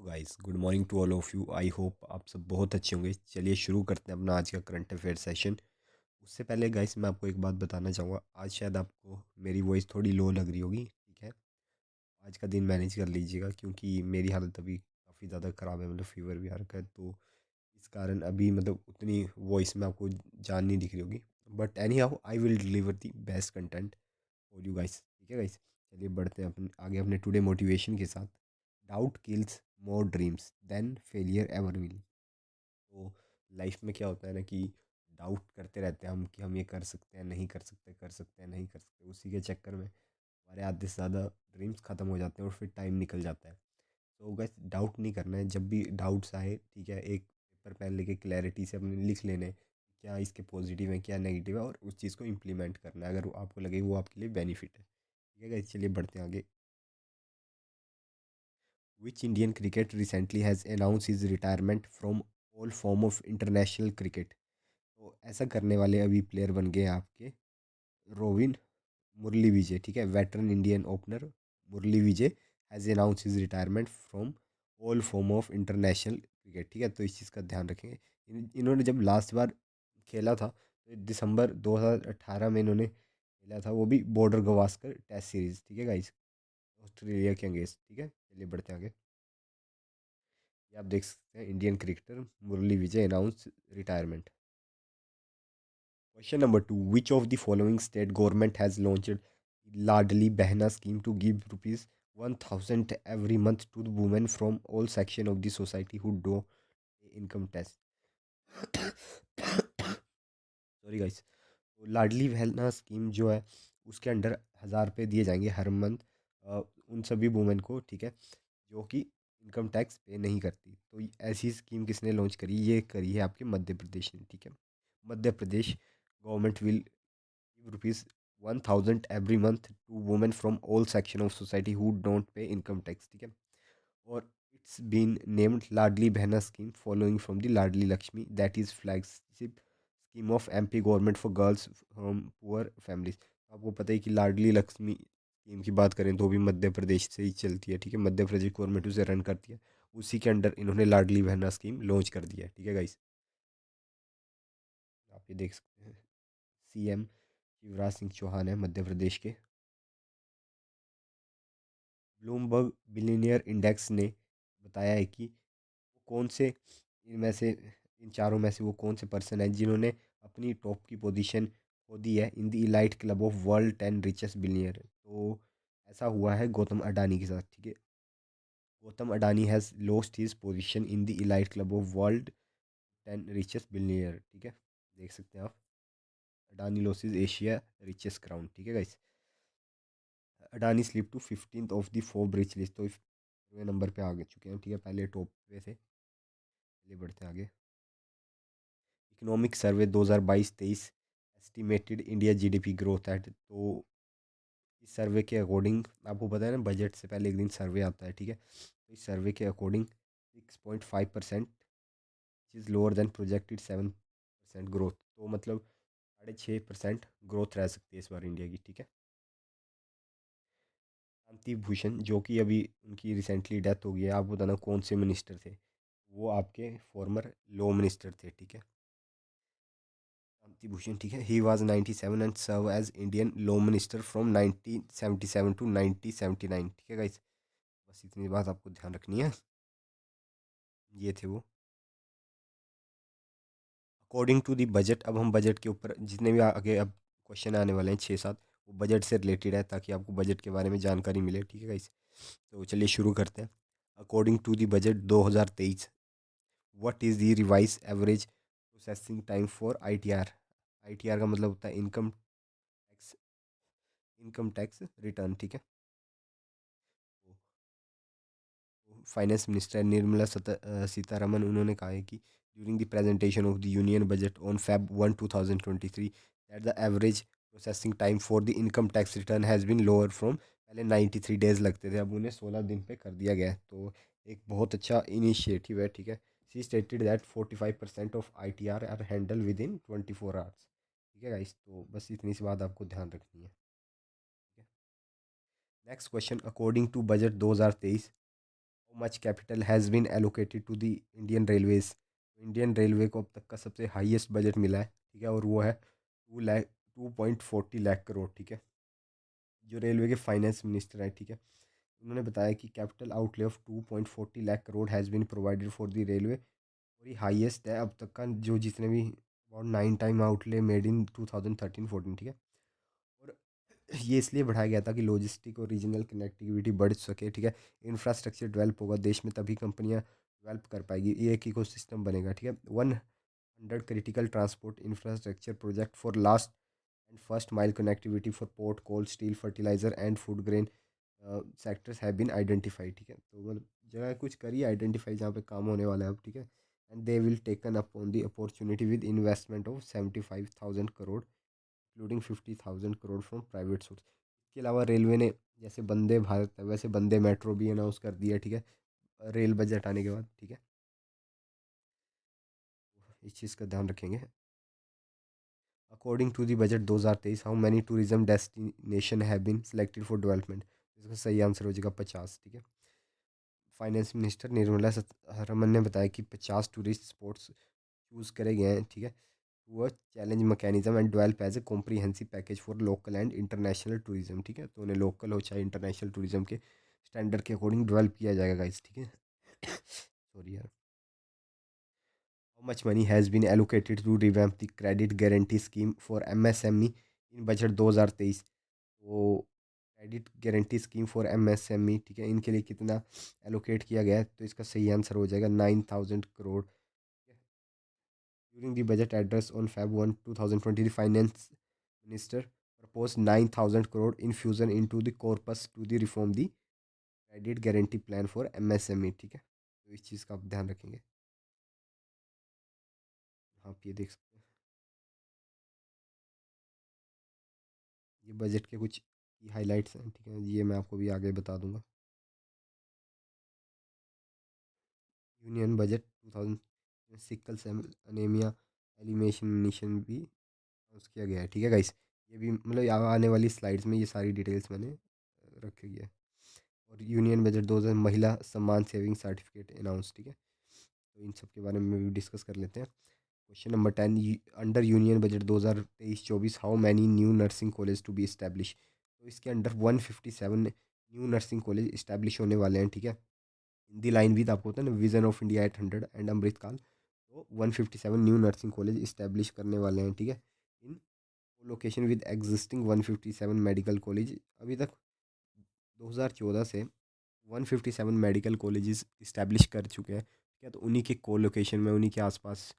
तो guys good morning to all of you. I hope आप सब बहुत अच्छे होंगे। चलिए शुरू करते हैं अपना आज का करंट अफेयर सेशन। उससे पहले गाइस मैं आपको एक बात बताना चाहूँगा। आज शायद आपको मेरी वॉइस थोड़ी लो लग रही होगी, ठीक है। आज का दिन मैनेज कर लीजिएगा क्योंकि मेरी हालत अभी काफ़ी ज़्यादा ख़राब है, मतलब फीवर भी आ रखा है, तो इस कारण अभी मतलब उतनी वॉइस में आपको जान नहीं दिख रही होगी। But any how I will deliver the best content for you guys, ठीक है गाइस। चलिए बढ़ते हैं अपन आगे अपने टुडे मोटिवेशन के साथ। Doubt kills more dreams than failure ever will. तो लाइफ में क्या होता है ना कि डाउट करते रहते हैं हम कि हम ये कर सकते हैं, नहीं कर सकते, कर सकते हैं, नहीं कर सकते। उसी के चक्कर में हमारे आधे से ज़्यादा ड्रीम्स ख़त्म हो जाते हैं और फिर टाइम निकल जाता है। तो गैस डाउट नहीं करना है। जब भी डाउट्स आए, ठीक है, एक पेपर पेन लेके क्लैरिटी से अपने लिख लेने हैं क्या इसके पॉजिटिव है क्या नेगेटिव है, और उस चीज़ को इम्प्लीमेंट करना है अगर वो आपको लगे वो आपके लिए बेनिफिट है, ठीक है गाइस। चलिए बढ़ते हैं आगे। Which Indian cricket recently has announced his retirement from all form of international cricket? तो ऐसा करने वाले अभी प्लेयर बन गए हैं आपके रोविन मुरली विजय, ठीक है। Veteran Indian opener Murali Vijay has announce his retirement from all form of international cricket, ठीक है। तो इस चीज़ का ध्यान रखेंगे। इन्होंने जब लास्ट बार खेला था तो दिसंबर 2018 में इन्होंने खेला था, वो भी बॉर्डर गवास्कर टेस्ट सीरीज, ठीक है गाइस, ऑस्ट्रेलिया के अगेंस्ट, ठीक है। चलिए बढ़ते हैं आगे। ये आप देख सकते हैं Indian cricketer Murali Vijay announce retirement. Question number 2, which of the following state government has launched Ladli Behna scheme to give rupees 1000 every month to the women from all section of the society who do income tax? Sorry guys. तो लाडली Behna scheme जो है उसके under 1000 रुपये दिए जाएंगे हर month उन सभी women को, ठीक है, जो कि इनकम टैक्स पे नहीं करती। तो ऐसी स्कीम किसने लॉन्च करी? ये करी है आपके मध्य प्रदेश ने, ठीक है। Madhya Pradesh government will give rupees 1000 every month to women from all section of society who don't pay income tax, ठीक है। और it's been named Ladli Behna scheme following from the Ladli Laxmi that is flagship scheme of MP government for girls from poor families. आपको पता है कि लाडली Lakshmi scheme की बात करें तो भी मध्य प्रदेश से ही चलती है, ठीक है। मध्य प्रदेश गवर्नमेंट उसे रन करती है। उसी के अंडर इन्होंने लाडली बहना स्कीम लॉन्च कर दिया है, ठीक है गाइस। आप ये देख सकते हैं सीएम शिवराज सिंह चौहान है मध्य प्रदेश के। ब्लूमबर्ग बिलियनियर इंडेक्स ने बताया है कि वो कौन से इनमें से इन चारों में से वो कौन से पर्सन है जिन्होंने अपनी टॉप की पोजीशन खो दी है इन the elite club of world 10 richest billionaire. तो ऐसा हुआ है गौतम अडानी के साथ, ठीक है। Gautam Adani has lost his position in the elite club of world 10 richest billionaire, ठीक है। देख सकते हैं आप, Adani losses Asia richest crown, ठीक है guys. Adani slip to 15th of the Forbes rich list. तो नंबर पे आ गए चुके हैं, ठीक है, पहले टॉप पे थे। चलिए बढ़ते हैं आगे। Economic survey 2022-23 estimated India GDP growth at. तो इस सर्वे के अकॉर्डिंग आपको पता है ना बजट से पहले एक दिन सर्वे आता है, ठीक है। तो इस सर्वे के according 6.5% is lower than projected 7% growth. तो मतलब 6.5% ग्रोथ रह सकती है इस बार इंडिया की, ठीक है। शांति भूषण जो कि अभी उनकी रिसेंटली डेथ हो गई है, आप बताना कौन से मिनिस्टर थे? वो आपके फॉर्मर लॉ मिनिस्टर थे, ठीक है, शांति भूषण, ठीक है। He was 97 and serve as Indian law minister from 1977 to 1979, ठीक है गाइस। बस इतनी बात आपको ध्यान रखनी है। ये थे वो। अकॉर्डिंग टू दी बजट, अब हम बजट के ऊपर जितने भी आगे अब क्वेश्चन आने वाले हैं 6-7, वो बजट से रिलेटेड है ताकि आपको बजट के बारे में जानकारी मिले, ठीक है गाइस। तो चलिए शुरू करते हैं। According to the budget 2023, what is the revise average processing time for ITR? ITR का मतलब होता है टैक्स इनकम टैक्स रिटर्न, ठीक है। फाइनेंस मिनिस्टर निर्मला सीतारमन उन्होंने कहा है कि during the presentation of the union budget on Feb 1 2023 that the average processing time for the income tax return has been lower from, पहले 93 डेज लगते थे, अब उन्हें 16 दिन पे कर दिया गया है। तो एक बहुत अच्छा इनिशिएटिव है, ठीक है। She stated that 45% of I T R handle within 24 hours, ठीक है गाइस। तो बस इतनी सी बात आपको ध्यान रखनी है, ठीक है। Next question, according to budget 2023 much capital has been allocated to the Indian railways. Indian railway को अब तक का सबसे हाईएस्ट बजट मिला है, ठीक है, और वो है 2.40 लाख करोड़, ठीक है। जो रेलवे के फाइनेंस मिनिस्टर हैं, ठीक है, उन्होंने बताया कि capital outlay of 2.40 lakh crore has been provided for the railway, और ये हाईएस्ट है अब तक का, जो जितने भी about 9 time outlay made in 2013-14, ठीक है। और ये इसलिए बढ़ाया गया था कि लॉजिस्टिक और रीजनल कनेक्टिविटी बढ़ सके, ठीक है। इंफ्रास्ट्रक्चर डेवलप होगा देश में, तभी कंपनियां डेवलप कर पाएगी, ये एक इकोसिस्टम बनेगा, ठीक है। 100 critical transport infrastructure project for last and first mile connectivity for port, coal, steel, fertiliser and food grain sectors have been identified, ठीक है। तो मतलब जगह कुछ करिए आइडेंटिफाई जहाँ पे काम होने वाला है अब, ठीक है। And they will taken up on the opportunity with investment of 75,000 crore, including 50,000 crore from private source. इसके अलावा रेलवे ने, जैसे वंदे भारत है वैसे वंदे मेट्रो भी अनाउंस कर दिया, ठीक है, रेल बजट आने के बाद, ठीक है। इस चीज़ का ध्यान रखेंगे। According to the budget 2023, how many tourism destination have been selected for development. इसका सही आंसर हो जाएगा 50, ठीक है। फाइनेंस मिनिस्टर निर्मला सीतारमन ने बताया कि 50 टूरिस्ट स्पॉट्स चूज़ करे गए हैं, ठीक है। वो challenge mechanism and develop as a comprehensive package for local and international tourism, ठीक है। तो उन्हें लोकल हो चाहे इंटरनेशनल टूरिज्म के स्टैंडर्ड के अकॉर्डिंग डेवलप किया जाएगा गाइस, ठीक है। सॉरी यार। How much money has been allocated to revamp the credit guarantee scheme for MSME in budget 2023। तो credit guarantee scheme for MSME, ठीक है, इनके लिए कितना एलोकेट किया गया है, तो इसका सही आंसर हो जाएगा 9,000 crore. During the budget address on Feb 1, 2020, the finance minister proposed 9,000 crore infusion into the corpus to the reform the credit guarantee plan for MSME, ठीक है। तो इस चीज़ का आप ध्यान रखेंगे। आप ये देख सकते हैं, ये बजट के कुछ हाइलाइट्स हैं, ठीक है, ये मैं आपको भी आगे बता दूंगा। Union budget 2000 sickle cell anaemia elimination mission भी अनाउंस किया गया है, ठीक है गाइस। ये भी मतलब यहाँ आने वाली स्लाइड्स में ये सारी डिटेल्स मैंने रखी है। और यूनियन बजट 2000 महिला सम्मान सेविंग सर्टिफिकेट अनाउंस, ठीक है। तो इन सब के बारे में भी डिस्कस कर लेते हैं। Question number 10, under union budget 2023-24 how many new nursing college to be establish. तो इसके under 157 new nursing college establish होने वाले हैं, ठीक है। हिंदी लाइन विद आपको होता है ना, विजन ऑफ इंडिया 800 एंड अमृतकाल, तो 157 न्यू नर्सिंग कॉलेज इस्टेब्लिश करने वाले हैं, ठीक है। In location with existing 157 medical college. अभी तक 2014 से 157 मेडिकल कॉलेजेस इस्टेब्लिश कर चुके हैं, ठीक है। तो उन्हीं के को लोकेशन में, उन्हीं के आसपास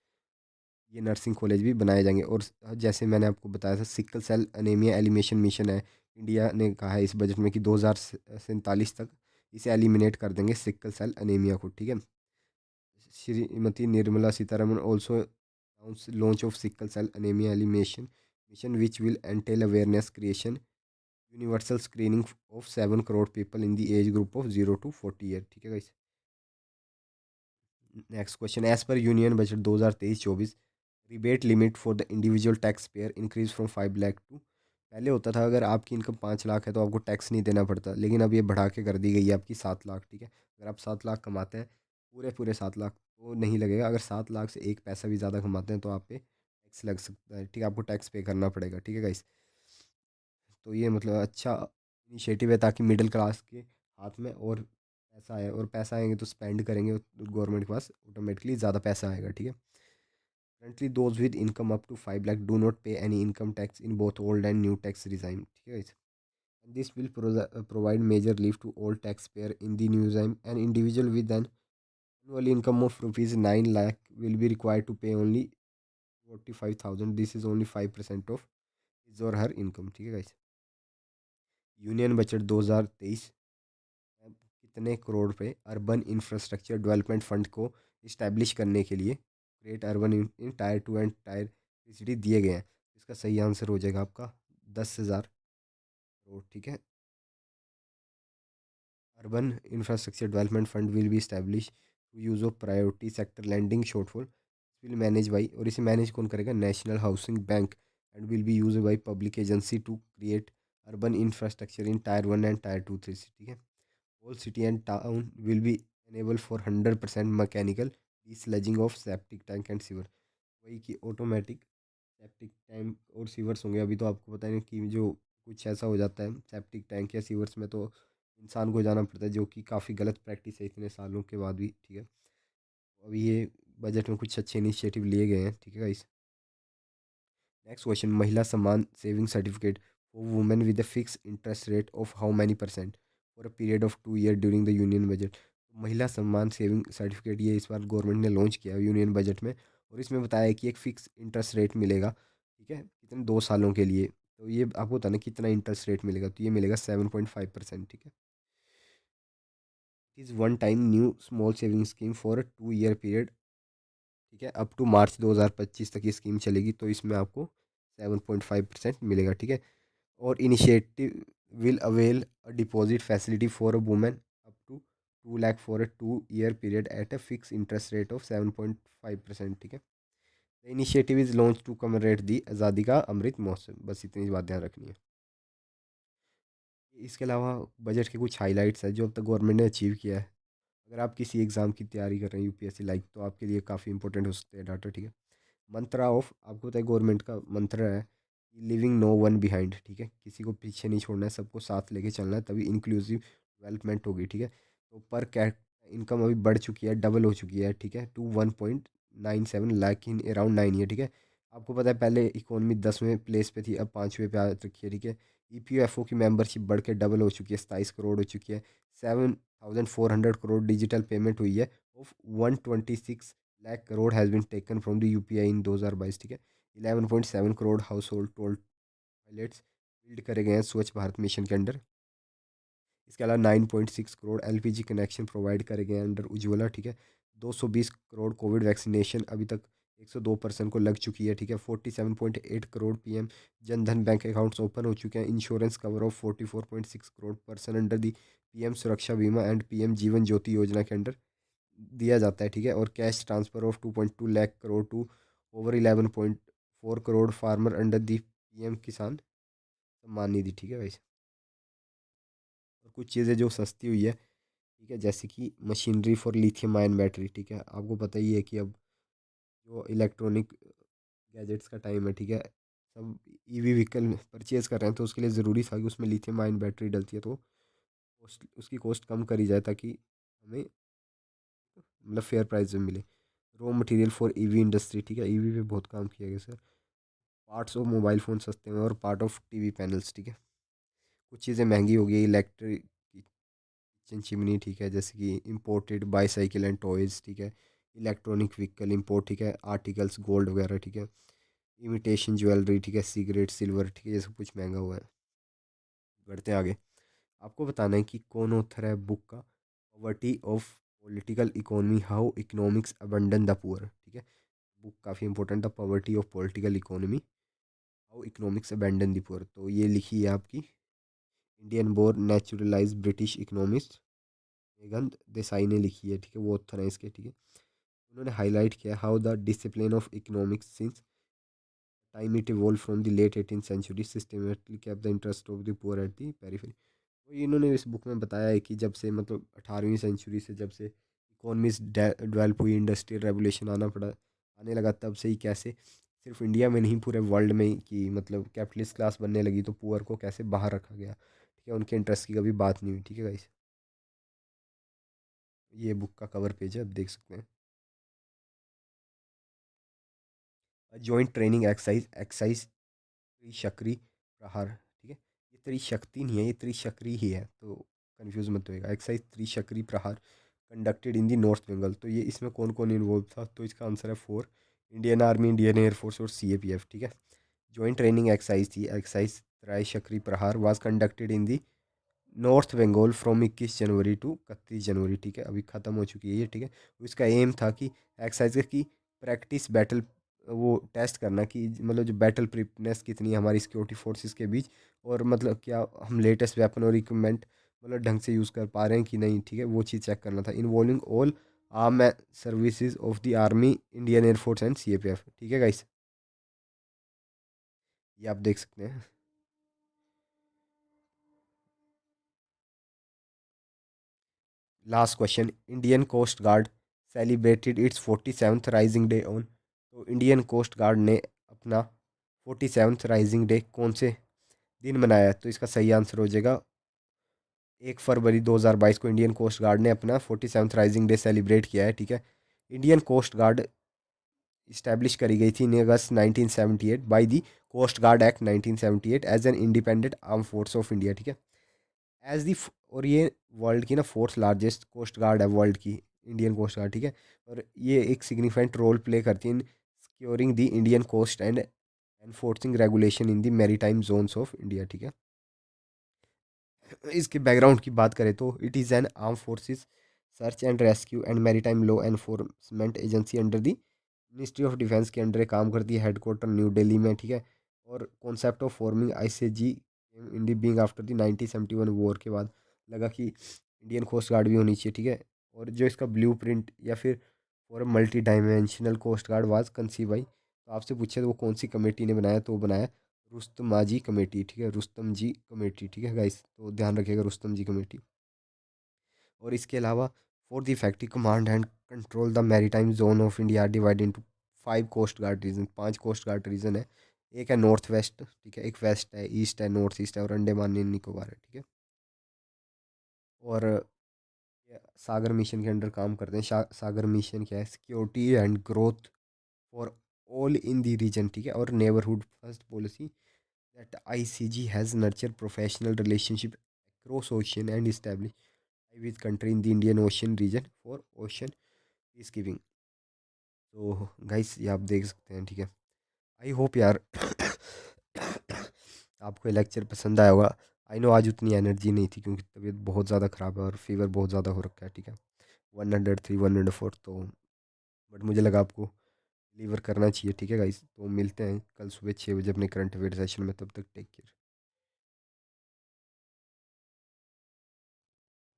ये नर्सिंग कॉलेज भी बनाए जाएंगे। और जैसे मैंने आपको बताया था, sickle cell anaemia elimination mission है, इंडिया ने कहा है इस बजट में कि 2047 तक इसे एलिमिनेट कर देंगे, सिकल सेल एनीमिया को, ठीक है। Shrimati Nirmala Sitharaman also announce launch of sickle cell anaemia elimination mission which will entail awareness creation universal screening of 7 crore people in the age group of 0 to 40 year, ठीक है guys. Next question, as per union budget 2023-24 rebate limit for the individual tax payer increase from 5 lakh to. पहले होता था अगर आपकी income 5 lakh है तो आपको टैक्स नहीं देना पड़ता, लेकिन अब ये बढ़ा के कर दी गई है आपकी 7 लाख, ठीक है। अगर आप 7 लाख कमाते हैं, पूरे पूरे 7 लाख, तो नहीं लगेगा। अगर 7 लाख से एक पैसा भी ज़्यादा कमाते हैं तो आप पे टैक्स लग सकता है, ठीक है, आपको टैक्स पे करना पड़ेगा, ठीक है गाइस। तो ये मतलब अच्छा इनिशिएटिव है, ताकि मिडिल क्लास के हाथ में और पैसा आए, और पैसा आएंगे तो स्पेंड करेंगे तो गवर्नमेंट के पास ऑटोमेटिकली ज़्यादा पैसा आएगा, ठीक है। Currently, those with income up to 5 lakh do not pay any income tax in both old and new tax regime, ठीक है guys? And this will provide major relief to all taxpayer in the new regime. An individual with an annual income of rupees 9 lakh will be required to pay only 45,000. This is only 5% of his or her income, ठीक है guys? Union budget 2023 कितने करोड़ रुपए urban infrastructure development fund को establish करने के लिए great urban in tyre 2 and tyre 3 city दिए गए हैं। इसका सही आंसर हो जाएगा आपका 10,000 करोड़, ठीक है। Urban infrastructure development fund will be establish to use of priority sector lending shortfall will manage by, और इसे मैनेज कौन करेगा, national housing bank, and will be use by public agency to create urban infrastructure in tier 1 एंड tier 2 3 ठीक है। All city and town will be enable for 100% mechanical desludging of septic tank and sewer। वही कि automatic septic tank और sewers होंगे। अभी तो आपको पता है कि जो कुछ ऐसा हो जाता है सेप्टिक टैंक या सीवर्स में, तो इंसान को जाना पड़ता है, जो कि काफ़ी गलत प्रैक्टिस है इतने सालों के बाद भी। ठीक है, अभी ये बजट में कुछ अच्छे इनिशिएटिव लिए गए हैं। ठीक है गाइस, नेक्स्ट क्वेश्चन, महिला सम्मान saving certificate for women with a fix interest rate of how many percent for a period of 2 year during the union budget. महिला सम्मान सेविंग सर्टिफिकेट ये इस बार गवर्नमेंट ने लॉन्च किया यूनियन बजट में, और इसमें बताया है कि एक फ़िक्स इंटरेस्ट रेट मिलेगा। ठीक है, कितने 2 सालों के लिए। तो ये आपको बताना कितना इंटरेस्ट रेट मिलेगा, तो ये मिलेगा 7.5%। ठीक है, it is one time new small saving scheme for a 2 year period. ठीक है, अप टू मार्च 2025 तक ये स्कीम चलेगी, तो इसमें आपको 7.5% मिलेगा। ठीक है, और initiative will avail a deposit facility for a women up to 2 lakh for a 2 year period at a fix interest rate of 7.5%। ठीक है, the initiative is launch to commemorate the Azadi ka Amrit Mahotsav. बस इतनी बात ध्यान रखनी है। इसके अलावा बजट के कुछ हाइलाइट्स है जो अब तक गवर्नमेंट ने अचीव किया है। अगर आप किसी एग्ज़ाम की तैयारी कर रहे हैं यूपीएससी लाइक, तो आपके लिए काफ़ी इंपॉर्टेंट हो सकते हैं डाटा। ठीक है, मंत्रा ऑफ, आपको पता है गवर्नमेंट का मंत्र है लिविंग नो वन बिहाइंड। ठीक है, किसी को पीछे नहीं छोड़ना है, सबको साथ लेके चलना है, तभी इंक्लूसिव डेवलपमेंट होगी। ठीक है, तो पर कैट इनकम अभी बढ़ चुकी है, डबल हो चुकी है। ठीक है, to 1.97 lakh in around 9 year. ठीक है, आपको पता है पहले इकोनॉमी 10वें प्लेस पे थी, अब 5वें पे आ रखी है। ठीक है, ईपीएफओ की मेंबरशिप बढ़ के डबल हो चुकी है, 27 करोड़ हो चुकी है। 7,400 करोड़ डिजिटल पेमेंट हुई है। Of 126 lakh crore has been taken from the UPI in 2022। ठीक है, 11.7 crore household toll toilets build करे गए हैं स्वच्छ भारत मिशन के अंडर। इसके अलावा 9.6 करोड़ एलपीजी कनेक्शन प्रोवाइड करे गए हैं अंडर उज्ज्वला। ठीक है, 220 करोड़ कोविड वैक्सीनेशन अभी तक 102% को लग चुकी है। ठीक है, 47.8 crore PM Jan Dhan bank accounts open हो चुके हैं। Insurance cover of 44.6 crore person under the PM सुरक्षा बीमा एंड पीएम जीवन ज्योति योजना के अंडर दिया जाता है। ठीक है, और cash transfer of 2.2 lakh crore to over 11.4 crore farmer under the PM Kisan Samman निधि। ठीक है भाई, और कुछ चीज़ें जो सस्ती हुई है। ठीक है, जैसे कि machinery for lithium ion battery. ठीक है, आपको पता ही है कि अब जो इलेक्ट्रॉनिक गैजेट्स का टाइम है। ठीक है, सब ईवी व्हीकल परचेज कर रहे हैं, तो उसके लिए ज़रूरी था कि उसमें लिथियम आयन बैटरी डलती है, तो उसकी कॉस्ट कम करी जाए, ताकि हमें मतलब फेयर प्राइस में मिले। Raw material for EV industry. ठीक है, ईवी पे बहुत काम किया गया sir. Parts of mobile phone सस्ते हुए और पार्ट ऑफ टीवी पैनल्स। ठीक है, कुछ चीज़ें महंगी हो गई, इलेक्ट्रिक किचन चिमनी। ठीक है, जैसे कि इम्पोर्टेड बाईसाइकिल एंड टॉयज़। ठीक है, इलेक्ट्रॉनिक व्हीकल इम्पोर्ट। ठीक है, आर्टिकल्स गोल्ड वगैरह। ठीक है, इमिटेशन ज्वेलरी। ठीक है, सिगरेट सिल्वर। ठीक है, ये सब कुछ महंगा हुआ है। बढ़ते हैं आगे, आपको बताना है कि कौन ऑथर है बुक का poverty of political economy how economics abandon the poor. ठीक है, बुक काफ़ी important, the poverty of political economy how economics abandon the poor. तो ये लिखी है आपकी Indian born naturalize British economist मेघन देसाई ने लिखी है। ठीक है, वो ऑथर है इसके। ठीक है, उन्होंने हाईलाइट किया how the discipline of economics since time it evolve from the late 18th century systematically kept the interest of the poor at the periphery. तो इन्होंने इस बुक में बताया है कि जब से मतलब 18वीं सेंचुरी से जब से इकोनॉमीज डेवलप हुई, इंडस्ट्रियल रेवोल्यूशन आने लगा, तब से ही कैसे सिर्फ इंडिया में नहीं पूरे वर्ल्ड में ही कि मतलब कैपिटलिस्ट क्लास बनने लगी, तो पुअर को कैसे बाहर रखा गया। ठीक है, उनके इंटरेस्ट की कभी बात नहीं हुई। ठीक है गाइस, ये बुक का कवर पेज है, आप देख सकते हैं। Joint training exercise exercise Trishakti प्रहार। ठीक है, ये त्रिशक्ति नहीं है, ये त्रिशक्री ही है, तो कंफ्यूज मत होएगा। Exercise Trishakti Prahar conducted in the North Bengal. तो ये इसमें कौन कौन इन्वॉल्व था, तो इसका आंसर है four, Indian Army, Indian Air Force और सीएपीएफ। ठीक है, जॉइंट ट्रेनिंग एक्सरसाइज थी, exercise Trishakti Prahar was conducted in the North Bengal from 21 January to 31 January. ठीक है, अभी ख़त्म हो चुकी है ये। ठीक है, इसका एम था कि एक्सरसाइज की प्रैक्टिस बैटल वो टेस्ट करना कि मतलब जो बैटल प्रिपनेस कितनी है हमारी सिक्योरिटी फोर्सेस के बीच, और मतलब क्या हम लेटेस्ट वेपन और इक्विपमेंट मतलब ढंग से यूज़ कर पा रहे हैं कि नहीं। ठीक है, वो चीज़ चेक करना था। Involving all arm services of the army, Indian Air Force and CAPF. ठीक है गाइस, ये आप देख सकते हैं। Last question, Indian Coast Guard celebrated its 47th rising day on. तो इंडियन कोस्ट गार्ड ने अपना 47th राइजिंग डे कौन से दिन मनाया है? तो इसका सही आंसर हो जाएगा 1 फरवरी 2022 को इंडियन कोस्ट गार्ड ने अपना 47th राइजिंग डे सेलिब्रेट किया है, ठीक है। इंडियन कोस्ट गार्ड इस्टेब्लिश करी गई थी in August 1978 by the Coast Guard Act 1978 as an independent arm force of India, ठीक है। एज दी, और ये वर्ल्ड की ना फोर्थ लार्जेस्ट कोस्ट गार्ड है वर्ल्ड की, इंडियन कोस्ट गार्ड, ठीक है। और ये एक सिग्निफिकेंट रोल प्ले करती है in securing the Indian coast and enforcing regulation in the maritime zones of India, ठीक है। इसके बैकग्राउंड की बात करें तो it is an arm forces search and rescue and maritime law enforcement agency under the ministry of defence के under काम करती है, हेडक्वार्टर न्यू दिल्ली में, ठीक है। और कॉन्सेप्ट ऑफ फॉर्मिंग आईसीजी इंडी बीइंग आफ्टर द 1971 वॉर के बाद लगा कि इंडियन कोस्ट गार्ड भी होनी चाहिए, ठीक है। और जो इसका ब्लू प्रिंट या फिर for multidimensional coast guard was conceive भाई, तो आपसे पूछे तो वो कौन सी कमेटी ने बनाया, तो वो बनाया रुस्तमाजी कमेटी, ठीक है, रुस्तम जी कमेटी, ठीक है गाइस, तो ध्यान रखिएगा रुस्तम जी कमेटी। और इसके अलावा for the effective command and control the maritime zone of India divide into 5 coast guard region, 5 coast guard region है। एक है नॉर्थ वेस्ट, ठीक है, एक वेस्ट है, ईस्ट है, नॉर्थ ईस्ट है, और अंडमान एंड निकोबार है, ठीक है। और ये सागर मिशन के अंडर काम करते हैं। सागर मिशन क्या है? Security and growth for all in the region, ठीक है। और neighbourhood first policy that ICG has nurture professional relationship across ocean and established with country in the Indian Ocean region for ocean peacekeeping। तो guys ये आप देख सकते हैं, ठीक है। आई होप यार आपको ये लेक्चर पसंद आया होगा। आई नो आज उतनी एनर्जी नहीं थी क्योंकि तबीयत बहुत ज़्यादा ख़राब है और फीवर बहुत ज़्यादा हो रखा है, ठीक है, 103 104, तो बट मुझे लगा आपको डिलीवर करना चाहिए, ठीक है गाइस। तो मिलते हैं कल सुबह 6 बजे अपने करंट अफेयर सेशन में, तब तक टेक केयर।